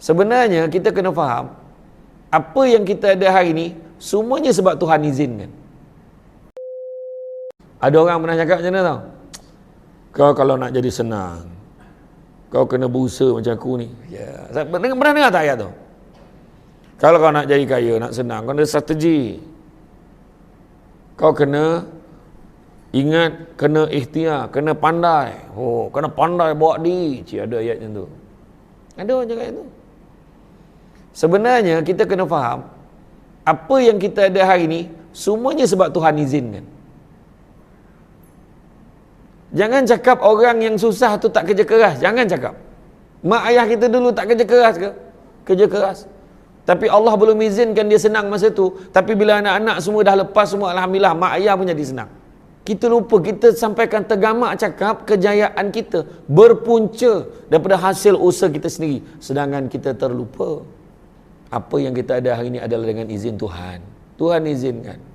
Sebenarnya kita kena faham, apa yang kita ada hari ni semuanya sebab Tuhan izinkan. Ada orang pernah cakap macam mana tau? Kau kalau nak jadi senang, kau kena berusaha macam aku ni. Ya. Pernah dengar tak ayat tu? Kalau kau nak jadi kaya, nak senang, kau ada strategi. Kau kena ingat, kena ikhtiar, kena pandai. Oh, kena pandai bawa diri. Cik, ada ayat macam tu. Ada orang cakap itu. Sebenarnya kita kena faham, apa yang kita ada hari ni semuanya sebab Tuhan izinkan. Jangan cakap orang yang susah tu tak kerja keras. Jangan cakap. Mak ayah kita dulu tak kerja keras ke? Kerja keras. Tapi Allah belum izinkan dia senang masa tu. Tapi bila anak-anak semua dah lepas semua, alhamdulillah, mak ayah pun jadi senang. Kita lupa, kita sampaikan tergamak cakap kejayaan kita berpunca daripada hasil usaha kita sendiri. Sedangkan kita terlupa, apa yang kita ada hari ini adalah dengan izin Tuhan. Tuhan izinkan.